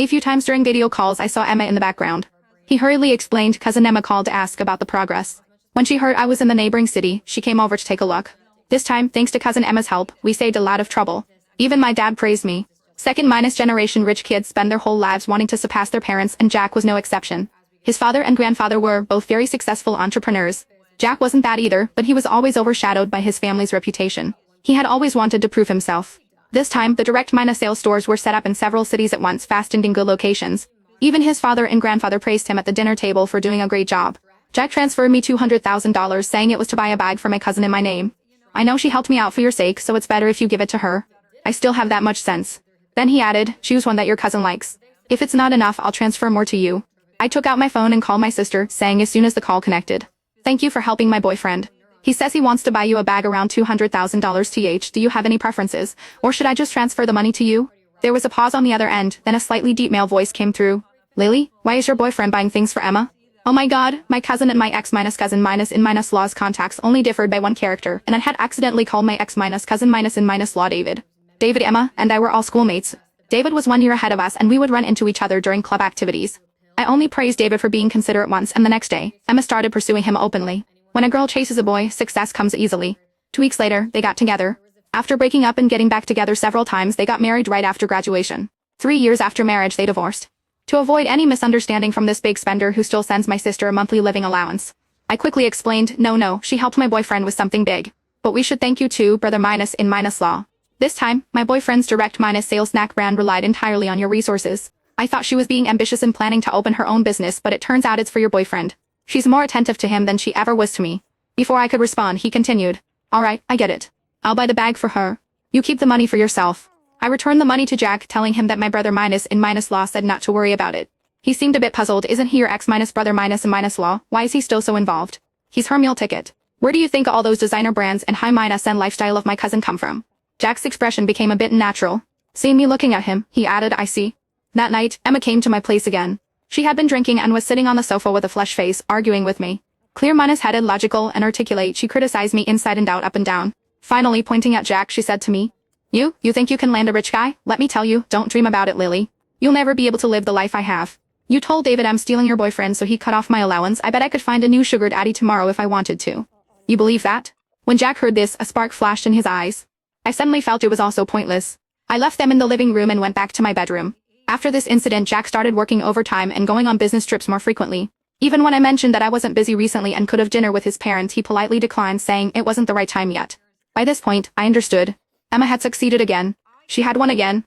A few times during video calls I saw Emma in the background. He hurriedly explained cousin Emma called to ask about the progress. When she heard I was in the neighboring city, she came over to take a look. This time, thanks to cousin Emma's help, we saved a lot of trouble. Even my dad praised me. Second minus generation rich kids spend their whole lives wanting to surpass their parents, and Jack was no exception. His father and grandfather were both very successful entrepreneurs. Jack wasn't that either, but he was always overshadowed by his family's reputation. He had always wanted to prove himself. This time, the direct minus sales stores were set up in several cities at once, fast and in good locations. Even his father and grandfather praised him at the dinner table for doing a great job. Jack transferred me $200,000, saying it was to buy a bag for my cousin in my name. I know she helped me out for your sake, so it's better if you give it to her. I still have that much sense. Then he added, choose one that your cousin likes. If it's not enough, I'll transfer more to you. I took out my phone and called my sister, saying as soon as the call connected. Thank you for helping my boyfriend. He says he wants to buy you a bag around $200,000 th. Do you have any preferences, or should I just transfer the money to you? There was a pause on the other end, then a slightly deep male voice came through. Lily, why is your boyfriend buying things for Emma? Oh my god, my cousin and my ex-cousin-in-laws contacts only differed by one character, and I had accidentally called my ex-cousin-in-law David. David, Emma, and I were all schoolmates. David was 1 year ahead of us and we would run into each other during club activities. I only praised David for being considerate once, and the next day, Emma started pursuing him openly. When a girl chases a boy, success comes easily. 2 weeks later, they got together. After breaking up and getting back together several times, they got married right after graduation. 3 years after marriage, they divorced. To avoid any misunderstanding from this big spender who still sends my sister a monthly living allowance, I quickly explained, no, she helped my boyfriend with something big. But we should thank you too, brother minus in minus law. This time, my boyfriend's direct minus sales snack brand relied entirely on your resources. I thought she was being ambitious and planning to open her own business, but it turns out it's for your boyfriend. She's more attentive to him than she ever was to me. Before I could respond, he continued. Alright, I get it. I'll buy the bag for her. You keep the money for yourself. I returned the money to Jack, telling him that my brother minus in minus law said not to worry about it. He seemed a bit puzzled. Isn't he your ex minus brother minus in minus law? Why is he still so involved? He's her meal ticket. Where do you think all those designer brands and high minus and lifestyle of my cousin come from? Jack's expression became a bit unnatural. Seeing me looking at him, he added, I see. That night, Emma came to my place again. She had been drinking and was sitting on the sofa with a flushed face, arguing with me. Clear minus headed, logical, and articulate, she criticized me inside and out, up and down. Finally, pointing at Jack, she said to me, You think you can land a rich guy? Let me tell you, don't dream about it, Lily. You'll never be able to live the life I have. You told David I'm stealing your boyfriend so he cut off my allowance. I bet I could find a new sugar daddy tomorrow if I wanted to. You believe that? When Jack heard this, a spark flashed in his eyes. I suddenly felt it was also pointless. I left them in the living room and went back to my bedroom. After this incident, Jack started working overtime and going on business trips more frequently. Even when I mentioned that I wasn't busy recently and could have dinner with his parents, he politely declined, saying it wasn't the right time yet. By this point, I understood. Emma had succeeded again. She had won again.